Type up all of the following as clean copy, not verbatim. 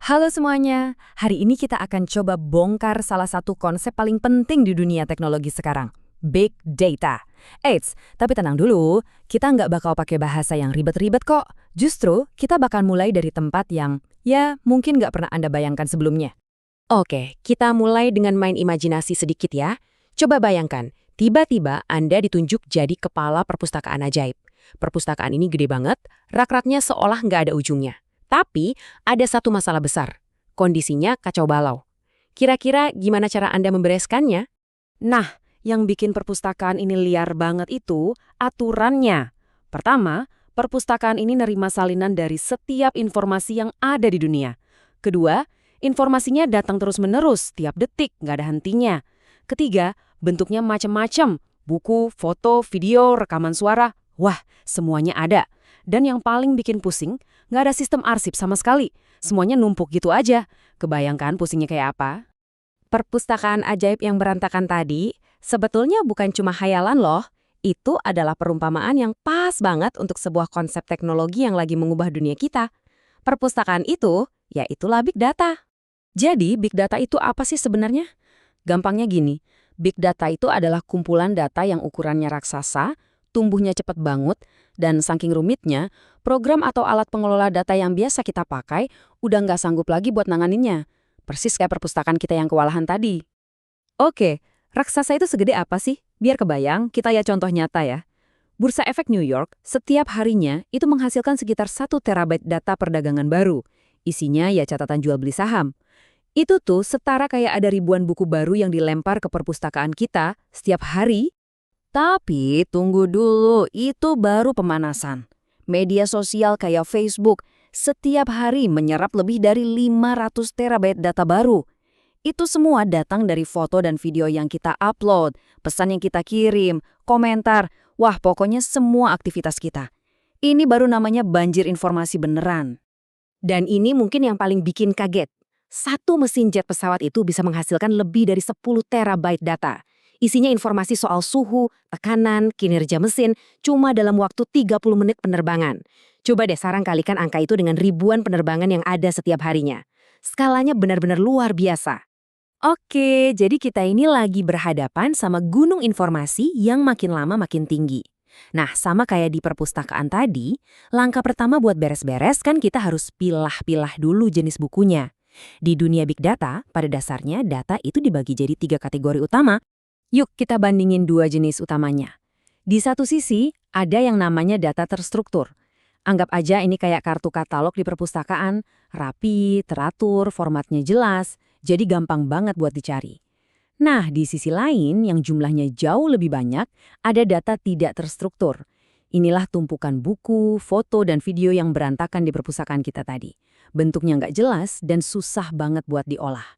Halo semuanya, hari ini kita akan coba bongkar salah satu konsep paling penting di dunia teknologi sekarang, Big Data. Eits, tapi tenang dulu, kita nggak bakal pakai bahasa yang ribet-ribet kok. Justru, kita bakal mulai dari tempat yang, ya, mungkin nggak pernah Anda bayangkan sebelumnya. Oke, kita mulai dengan main imajinasi sedikit ya. Coba bayangkan, tiba-tiba Anda ditunjuk jadi kepala perpustakaan ajaib. Perpustakaan ini gede banget, rak-raknya seolah nggak ada ujungnya. Tapi, ada satu masalah besar. Kondisinya kacau balau. Kira-kira gimana cara Anda membereskannya? Nah, yang bikin perpustakaan ini liar banget itu aturannya. Pertama, perpustakaan ini nerima salinan dari setiap informasi yang ada di dunia. Kedua, informasinya datang terus-menerus, tiap detik, nggak ada hentinya. Ketiga, bentuknya macam-macam. Buku, foto, video, rekaman suara. Wah, semuanya ada. Dan yang paling bikin pusing, nggak ada sistem arsip sama sekali. Semuanya numpuk gitu aja. Kebayangkan pusingnya kayak apa? Perpustakaan ajaib yang berantakan tadi sebetulnya bukan cuma khayalan loh. Itu adalah perumpamaan yang pas banget untuk sebuah konsep teknologi yang lagi mengubah dunia kita. Perpustakaan itu, ya itulah big data. Jadi, big data itu apa sih sebenarnya? Gampangnya gini, big data itu adalah kumpulan data yang ukurannya raksasa, tumbuhnya cepat banget, dan saking rumitnya, program atau alat pengelola data yang biasa kita pakai udah nggak sanggup lagi buat nanganinnya. Persis kayak perpustakaan kita yang kewalahan tadi. Oke, raksasa itu segede apa sih? Biar kebayang, kita lihat contoh nyata ya. Bursa Efek New York setiap harinya itu menghasilkan sekitar 1 terabyte data perdagangan baru. Isinya ya catatan jual beli saham. Itu tuh setara kayak ada ribuan buku baru yang dilempar ke perpustakaan kita setiap hari. Tapi tunggu dulu, itu baru pemanasan. Media sosial kayak Facebook setiap hari menyerap lebih dari 500 terabyte data baru. Itu semua datang dari foto dan video yang kita upload, pesan yang kita kirim, komentar, wah pokoknya semua aktivitas kita. Ini baru namanya banjir informasi beneran. Dan ini mungkin yang paling bikin kaget. Satu mesin jet pesawat itu bisa menghasilkan lebih dari 10 terabyte data. Isinya informasi soal suhu, tekanan, kinerja mesin, cuma dalam waktu 30 menit penerbangan. Coba deh sarang kalikan angka itu dengan ribuan penerbangan yang ada setiap harinya. Skalanya benar-benar luar biasa. Oke, jadi kita ini lagi berhadapan sama gunung informasi yang makin lama makin tinggi. Nah, sama kayak di perpustakaan tadi, langkah pertama buat beres-beres kan kita harus pilah-pilah dulu jenis bukunya. Di dunia big data, pada dasarnya data itu dibagi jadi 3 kategori utama. Yuk kita bandingin 2 jenis utamanya. Di satu sisi, ada yang namanya data terstruktur. Anggap aja ini kayak kartu katalog di perpustakaan, rapi, teratur, formatnya jelas, jadi gampang banget buat dicari. Nah, di sisi lain yang jumlahnya jauh lebih banyak, ada data tidak terstruktur. Inilah tumpukan buku, foto, dan video yang berantakan di perpustakaan kita tadi. Bentuknya nggak jelas dan susah banget buat diolah.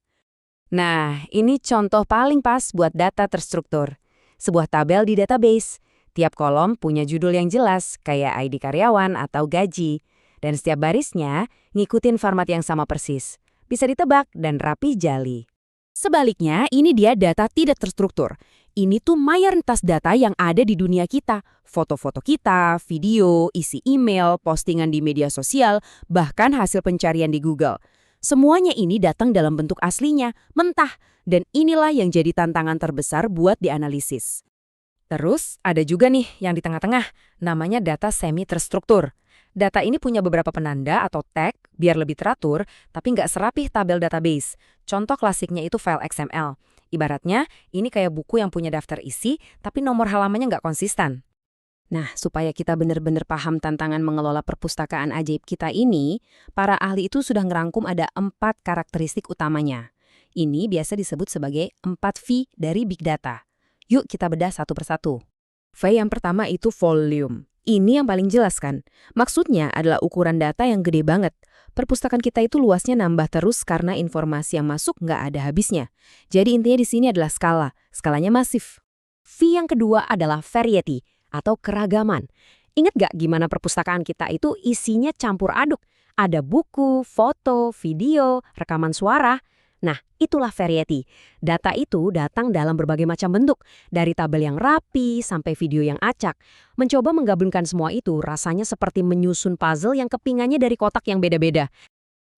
Nah, ini contoh paling pas buat data terstruktur. Sebuah tabel di database. Tiap kolom punya judul yang jelas, kayak ID karyawan atau gaji. Dan setiap barisnya ngikutin format yang sama persis. Bisa ditebak dan rapi jali. Sebaliknya, ini dia data tidak terstruktur. Ini tuh mayoritas data yang ada di dunia kita. Foto-foto kita, video, isi email, postingan di media sosial, bahkan hasil pencarian di Google. Semuanya ini datang dalam bentuk aslinya, mentah, dan inilah yang jadi tantangan terbesar buat dianalisis. Terus ada juga nih yang di tengah-tengah, namanya data semi-terstruktur. Data ini punya beberapa penanda atau tag biar lebih teratur, tapi nggak serapih tabel database. Contoh klasiknya itu file XML. Ibaratnya, ini kayak buku yang punya daftar isi, tapi nomor halamannya nggak konsisten. Nah, supaya kita benar-benar paham tantangan mengelola perpustakaan ajaib kita ini, para ahli itu sudah ngerangkum ada 4 karakteristik utamanya. Ini biasa disebut sebagai 4 V dari Big Data. Yuk kita bedah satu persatu. V yang pertama itu volume. Ini yang paling jelas kan? Maksudnya adalah ukuran data yang gede banget. Perpustakaan kita itu luasnya nambah terus karena informasi yang masuk nggak ada habisnya. Jadi intinya di sini adalah skala. Skalanya masif. V yang kedua adalah variety atau keragaman. Ingat gak gimana perpustakaan kita itu isinya campur aduk? Ada buku, foto, video, rekaman suara. Nah, itulah variety. Data itu datang dalam berbagai macam bentuk, dari tabel yang rapi sampai video yang acak. Mencoba menggabungkan semua itu rasanya seperti menyusun puzzle yang kepingannya dari kotak yang beda-beda.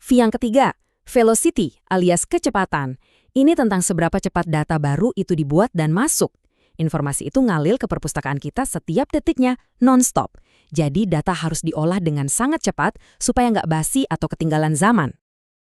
V yang ketiga, Velocity alias kecepatan. Ini tentang seberapa cepat data baru itu dibuat dan masuk. Informasi itu ngalir ke perpustakaan kita setiap detiknya, non-stop. Jadi data harus diolah dengan sangat cepat supaya nggak basi atau ketinggalan zaman.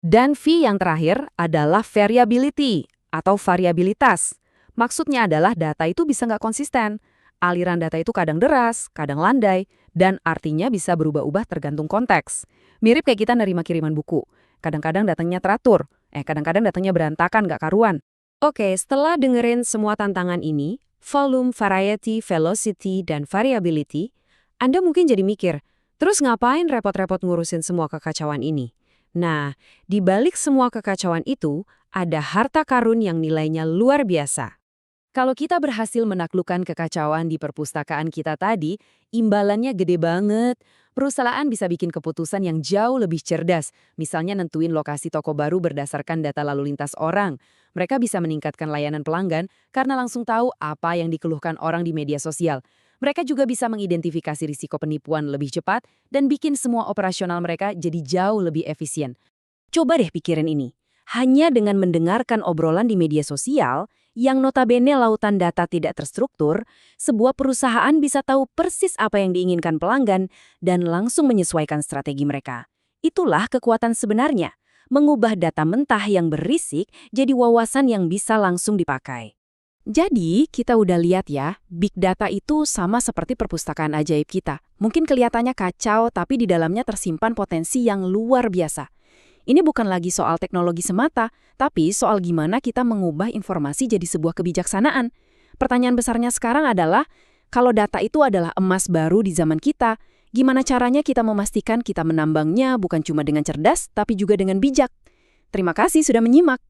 Dan V yang terakhir adalah variability atau variabilitas. Maksudnya adalah data itu bisa nggak konsisten. Aliran data itu kadang deras, kadang landai, dan artinya bisa berubah-ubah tergantung konteks. Mirip kayak kita nerima kiriman buku. Kadang-kadang datangnya teratur, kadang-kadang datangnya berantakan nggak karuan. Oke, setelah dengerin semua tantangan ini, volume, variety, velocity, dan variability, Anda mungkin jadi mikir, terus ngapain repot-repot ngurusin semua kekacauan ini? Nah, di balik semua kekacauan itu, ada harta karun yang nilainya luar biasa. Kalau kita berhasil menaklukkan kekacauan di perpustakaan kita tadi, imbalannya gede banget. Perusahaan bisa bikin keputusan yang jauh lebih cerdas, misalnya nentuin lokasi toko baru berdasarkan data lalu lintas orang. Mereka bisa meningkatkan layanan pelanggan karena langsung tahu apa yang dikeluhkan orang di media sosial. Mereka juga bisa mengidentifikasi risiko penipuan lebih cepat dan bikin semua operasional mereka jadi jauh lebih efisien. Coba deh pikirin ini. Hanya dengan mendengarkan obrolan di media sosial, yang notabene lautan data tidak terstruktur, sebuah perusahaan bisa tahu persis apa yang diinginkan pelanggan dan langsung menyesuaikan strategi mereka. Itulah kekuatan sebenarnya, mengubah data mentah yang berisik jadi wawasan yang bisa langsung dipakai. Jadi, kita udah lihat ya, big data itu sama seperti perpustakaan ajaib kita. Mungkin kelihatannya kacau, tapi di dalamnya tersimpan potensi yang luar biasa. Ini bukan lagi soal teknologi semata, tapi soal gimana kita mengubah informasi jadi sebuah kebijaksanaan. Pertanyaan besarnya sekarang adalah, kalau data itu adalah emas baru di zaman kita, gimana caranya kita memastikan kita menambangnya bukan cuma dengan cerdas, tapi juga dengan bijak? Terima kasih sudah menyimak.